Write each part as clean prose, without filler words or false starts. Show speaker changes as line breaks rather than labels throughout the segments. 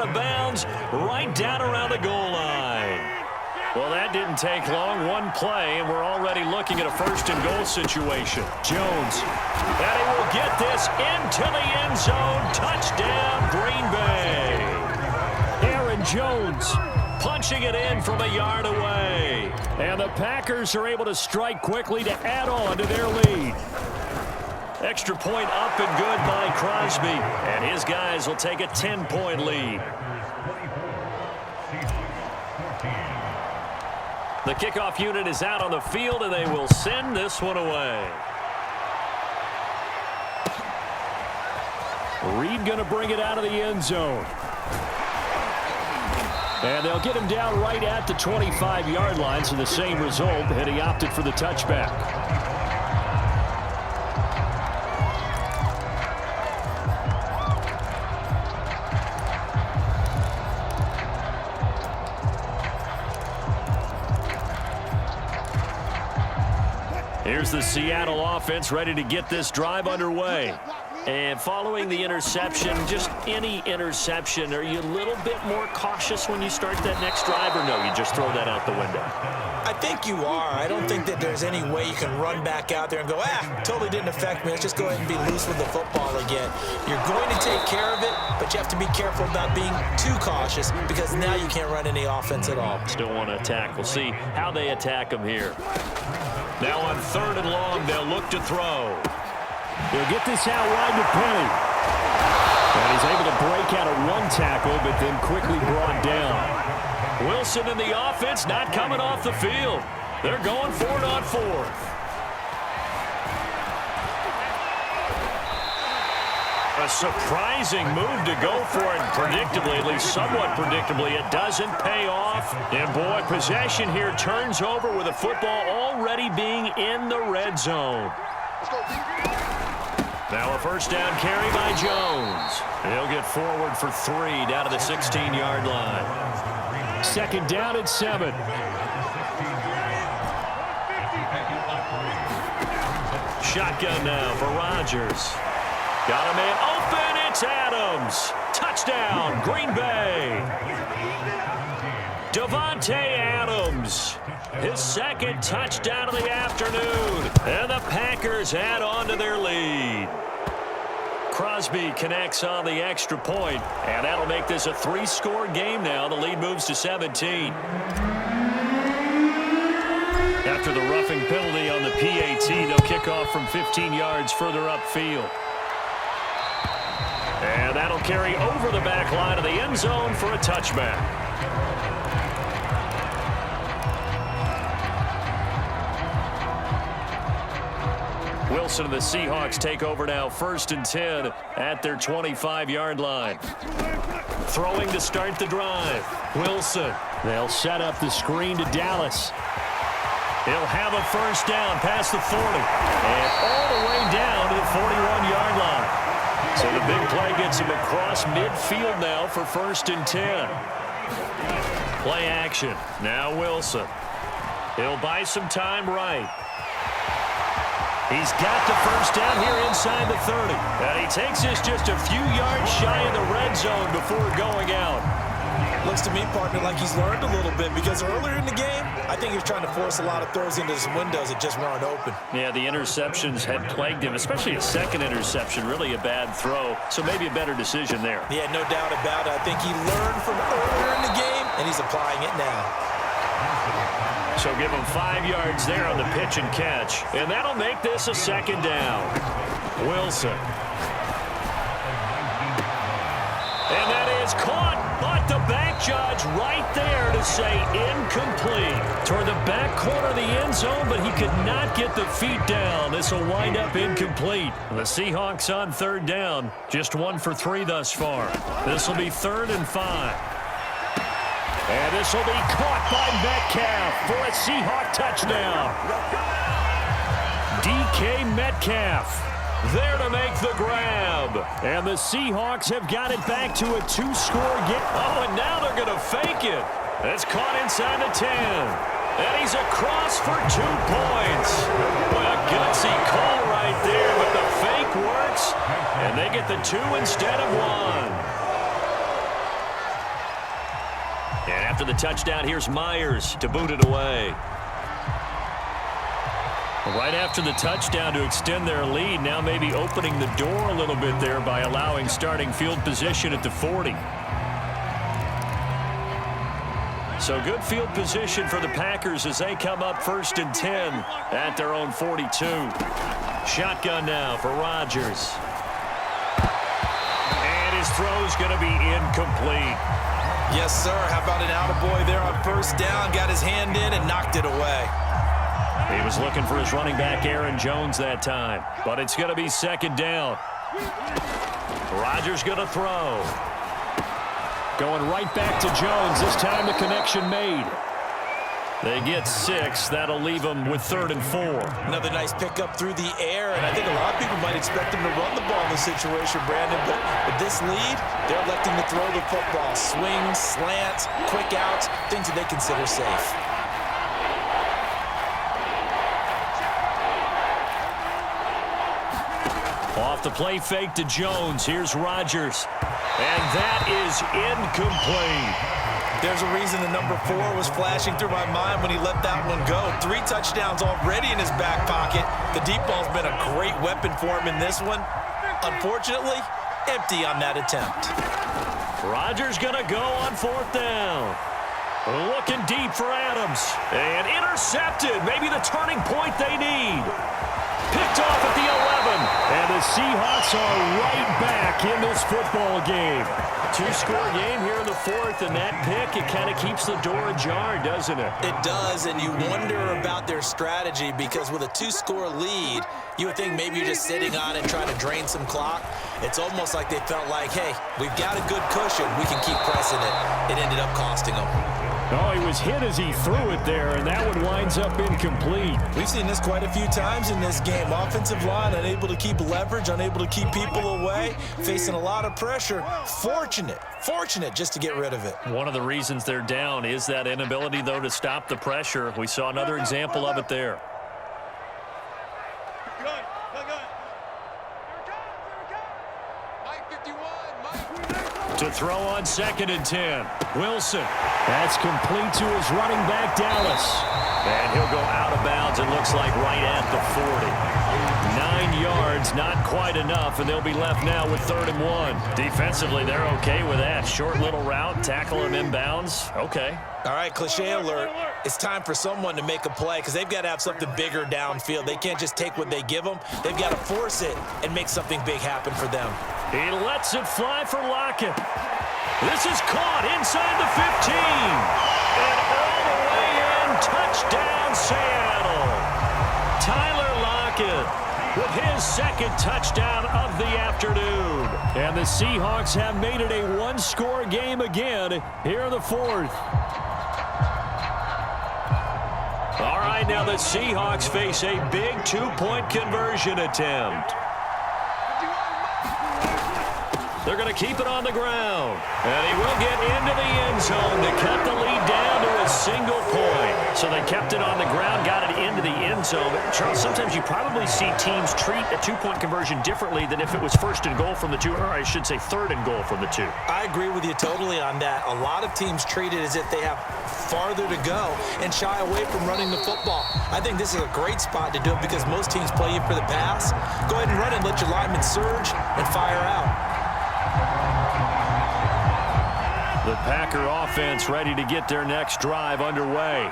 out of bounds right down around the goal line. Well, that didn't take long. One play, and we're already looking at a first-and-goal situation. Jones. And he will get this into the end zone. Touchdown, Green Bay. Aaron Jones punching it in from a yard away. And the Packers are able to strike quickly to add on to their lead. Extra point up and good by Crosby. And his guys will take a 10-point lead. The kickoff unit is out on the field, and they will send this one away. Reed going to bring it out of the end zone. And they'll get him down right at the 25-yard line, so the same result, and he opted for the touchback. Here's the Seattle offense ready to get this drive underway. And following the interception, just any interception, are you a little bit more cautious when you start that next drive, or no, you just throw that out the window?
I think you are. I don't think that there's any way you can run back out there and go, totally didn't affect me. Let's just go ahead and be loose with the football again. You're going to take care of it, but you have to be careful about being too cautious because now you can't run any offense at all.
Still want to attack. We'll see how they attack him here. Now on 3rd and long, they'll look to throw.
He'll get this out wide to Penny. And he's able to break out of one tackle, but then quickly brought down.
Wilson and the offense not coming off the field. They're going for it on 4th. A surprising move to go for it, predictably, at least somewhat predictably. It doesn't pay off. And, boy, possession here turns over with the football already being in the red zone. Now a first down carry by Jones. He'll get forward for 3 down to the 16-yard line.
2nd down and 7.
Shotgun now for Rodgers. Got a man open. It's Adams. Touchdown, Green Bay. Davante Adams. His 2nd touchdown of the afternoon. And the Packers add on to their lead. Crosby connects on the extra point, and that'll make this a 3-score game now. The lead moves to 17. After the roughing penalty on the PAT, they'll kick off from 15 yards further upfield. And that'll carry over the back line of the end zone for a touchback. Wilson and the Seahawks take over now, 1st and 10 at their 25-yard line. Throwing to start the drive. Wilson.
They'll set up the screen to Dallas.
He'll have a first down past the 40. And all the way down to the 41-yard line. So the big play gets him across midfield now for 1st and 10. Play action. Now Wilson. He'll buy some time right. He's got the first down here inside the 30. And he takes this just a few yards shy of the red zone before going out.
Looks to me, partner, like he's learned a little bit because earlier in the game, I think he was trying to force a lot of throws into some windows that just weren't open.
Yeah, the interceptions had plagued him, especially a 2nd interception, really a bad throw. So maybe a better decision there.
Yeah, no doubt about it. I think he learned from earlier in the game, and he's applying it now.
So give him 5 yards there on the pitch and catch. And that'll make this a 2nd down. Wilson. And that is caught. But the back judge right there to say incomplete. Toward the back corner of the end zone, but he could not get the feet down. This will wind up incomplete. The Seahawks on 3rd down. Just 1 for 3 thus far. This will be 3rd and 5. And this will be caught by Metcalf for a Seahawk touchdown. DK Metcalf there to make the grab. And the Seahawks have got it back to a 2-score game. Oh, and now they're going to fake it. It's caught inside the 10. And he's across for 2 points. Boy, a gutsy call right there, but the fake works. And they get the 2 instead of 1. After the touchdown, here's Myers to boot it away. Right after the touchdown to extend their lead, now maybe opening the door a little bit there by allowing starting field position at the 40. So good field position for the Packers as they come up 1st and 10 at their own 42. Shotgun now for Rodgers. And his throw's going to be incomplete.
Yes, sir. How about an attaboy there on 1st down? Got his hand in and knocked it away.
He was looking for his running back, Aaron Jones, that time. But it's going to be 2nd down. Rodgers going to throw.
Going right back to Jones. This time the connection made.
They get 6. That'll leave them with 3rd and 4.
Another nice pickup through the air, and I think a lot of people might expect him to run the ball in this situation, Brandon, but with this lead, they're electing to throw the football. Swings, slants, quick outs, things that they consider safe.
Off the play fake to Jones. Here's Rodgers. And that is incomplete.
There's a reason the number 4 was flashing through my mind when he let that one go. 3 touchdowns already in his back pocket. The deep ball's been a great weapon for him in this one. Unfortunately, empty on that attempt.
Rodgers going to go on 4th down. Looking deep for Adams. And intercepted. Maybe the turning point they need. Picked off at the 11.
And the Seahawks are right back in this football game.
2-score game here in the 4th, and that pick, it kind of keeps the door ajar, doesn't it?
It does, and you wonder about their strategy because with a 2-score lead, you would think maybe you're just sitting on it trying to drain some clock. It's almost like they felt like, hey, we've got a good cushion. We can keep pressing it. It ended up costing them.
Oh, he was hit as he threw it there, and that one winds up incomplete.
We've seen this quite a few times in this game. Offensive line unable to keep leverage, unable to keep people away, facing a lot of pressure. Fortunate just to get rid of it.
One of the reasons they're down is that inability, though, to stop the pressure. We saw another example of it there. To throw on 2nd and 10. Wilson.
That's complete to his running back, Dallas.
And he'll go out of bounds, it looks like, right at the 40. 9 yards, not quite enough, and they'll be left now with 3rd and 1. Defensively, they're okay with that. Short little route, tackle him inbounds. Okay.
All right, cliche alert. It's time for someone to make a play because they've got to have something bigger downfield. They can't just take what they give them. They've got to force it and make something big happen for them.
He lets it fly for Lockett. This is caught inside the 15. And all the way in, touchdown Seattle. Tyler Lockett with his 2nd touchdown of the afternoon.
And the Seahawks have made it a 1-score game again here in the 4th.
All right, now the Seahawks face a big 2-point conversion attempt. They're going to keep it on the ground. And he will get into the end zone to cut the lead down to a single point. So they kept it on the ground, got it into the end zone. Charles, sometimes you probably see teams treat a 2-point conversion differently than if it was 1st and goal from the 2, or I should say 3rd and goal from the 2.
I agree with you totally on that. A lot of teams treat it as if they have farther to go and shy away from running the football. I think this is a great spot to do it because most teams play you for the pass. Go ahead and run and let your linemen surge and fire out.
The Packer offense ready to get their next drive underway.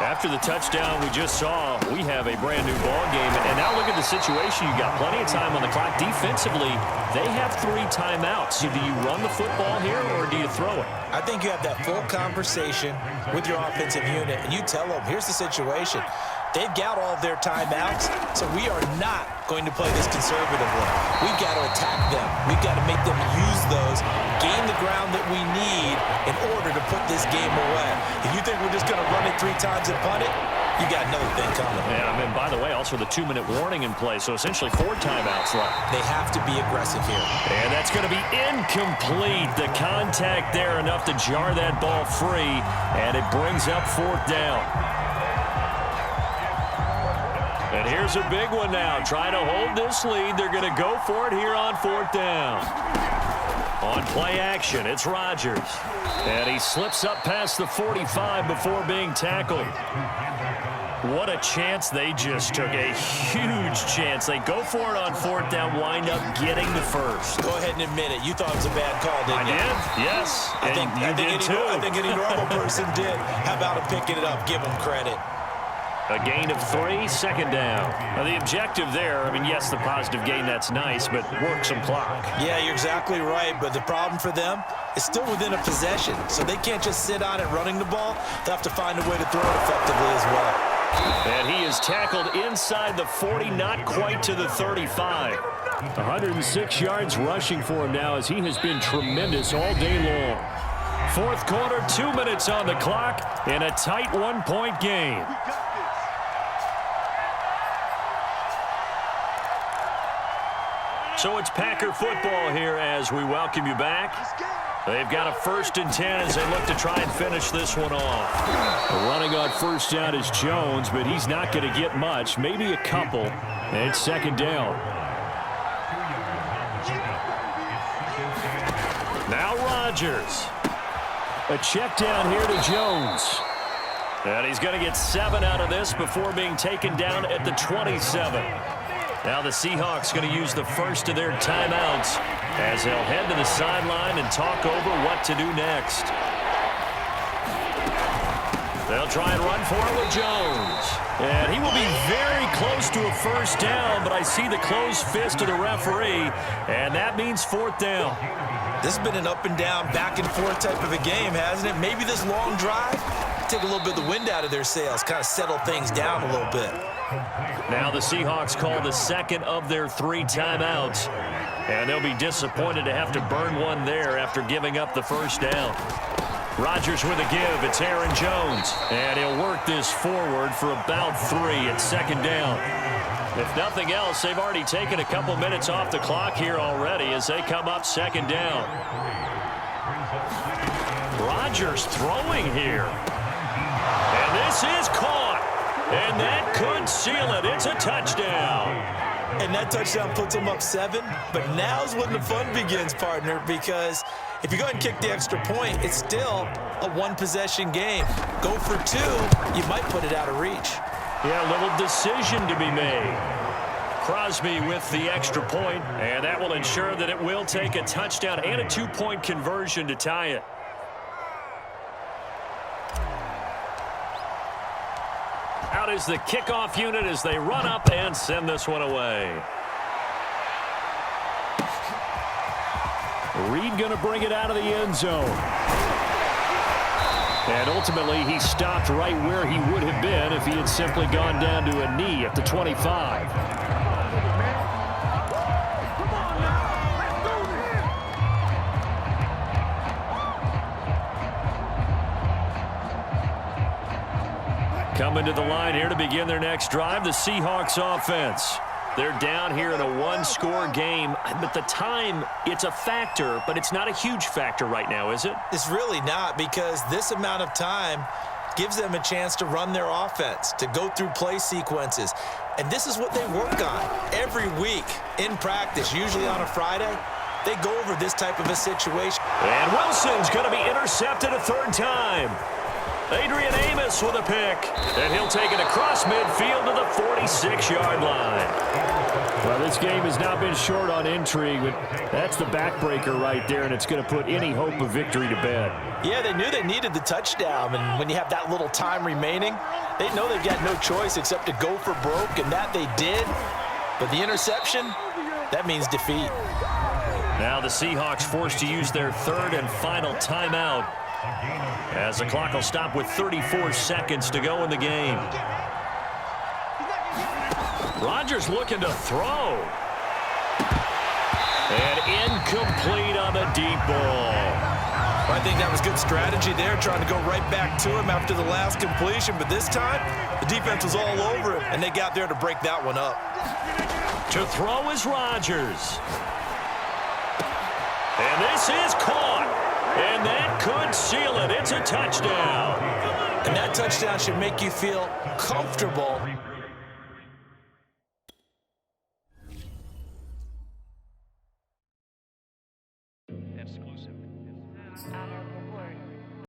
After the touchdown we just saw, we have a brand new ball game. And now look at the situation. You got plenty of time on the clock. Defensively, they have 3 timeouts. So do you run the football here or do you throw it?
I think you have that full conversation with your offensive unit, and you tell them, here's the situation. They've got all of their timeouts, so we are not going to play this conservatively. We've got to attack them. We've got to make them use those, gain the ground that we need in order to put this game away. If you think we're just going to run it 3 times and punt it, you got another thing coming.
Yeah, I mean, by the way, also the 2-minute warning in play, so essentially 4 timeouts left.
They have to be aggressive here.
And that's going to be incomplete. The contact there enough to jar that ball free, and it brings up 4th down. And here's a big one now. Trying to hold this lead. They're going to go for it here on 4th down. On play action, it's Rodgers. And he slips up past the 45 before being tackled. What a chance they just took. A huge chance. They go for it on 4th down, wind up getting the first.
Go ahead and admit it. You thought it was a bad call, didn't you?
I did, yes.
I think any normal person did. How about him picking it up? Give him credit.
A gain of 3, 2nd down. Now, the objective there, I mean, yes, the positive gain, that's nice, but work some clock.
Yeah, you're exactly right, but the problem for them is still within a possession, so they can't just sit on it running the ball. They'll have to find a way to throw it effectively as well.
And he is tackled inside the 40, not quite to the 35.
106 yards rushing for him now as he has been tremendous all day long.
4th quarter, 2 minutes on the clock in a tight 1-point game. So it's Packer football here as we welcome you back. They've got a 1st and 10 as they look to try and finish this one off.
Running on 1st down is Jones, but he's not going to get much, maybe a couple. And it's 2nd down.
Now Rodgers.
A check down here to Jones.
And he's going to get 7 out of this before being taken down at the 27. Now the Seahawks going to use the first of their timeouts as they'll head to the sideline and talk over what to do next. They'll try and run for it with Jones. And he will be very close to a 1st down, but I see the closed fist of the referee, and that means 4th down.
This has been an up and down, back and forth type of a game, hasn't it? Maybe this long drive, take a little bit of the wind out of their sails, kind of settle things down a little bit.
Now the Seahawks call the 2nd of their 3 timeouts, and they'll be disappointed to have to burn one there after giving up the 1st down. Rodgers with a give. It's Aaron Jones, and he'll work this forward for about 3 at 2nd down. If nothing else, they've already taken a couple minutes off the clock here already as they come up 2nd down. Rodgers throwing here. And this is caught. And that could seal it. It's a touchdown.
And that touchdown puts them up 7. But now's when the fun begins, partner, because if you go ahead and kick the extra point, it's still a 1-possession game. Go for 2, you might put it out of reach.
Yeah, a little decision to be made. Crosby with the extra point, and that will ensure that it will take a touchdown and a 2-point conversion to tie it. Out is the kickoff unit as they run up and send this one away.
Reed going to bring it out of the end zone. And ultimately, he stopped right where he would have been if he had simply gone down to a knee at the 25.
Coming to the line here to begin their next drive, the Seahawks offense. They're down here in a 1-score game. But the time, it's a factor, but it's not a huge factor right now, is it?
It's really not, because this amount of time gives them a chance to run their offense, to go through play sequences. And this is what they work on every week in practice, usually on a Friday. They go over this type of a situation.
And Wilson's going to be intercepted a 3rd time. Adrian Amos with a pick, and he'll take it across midfield to the 46-yard line.
Well, this game has not been short on intrigue, but that's the backbreaker right there, and it's going to put any hope of victory to bed.
Yeah, they knew they needed the touchdown, and when you have that little time remaining, they know they've got no choice except to go for broke, and that they did. But the interception, that means defeat.
Now the Seahawks forced to use their 3rd and final timeout, as the clock will stop with 34 seconds to go in the game. Rodgers looking to throw. And incomplete on the deep ball.
I think that was good strategy there, trying to go right back to him after the last completion. But this time, the defense was all over him, and they got there to break that one up.
To throw is Rodgers. And this is caught. And that could seal it. It's a touchdown.
And that touchdown should make you feel comfortable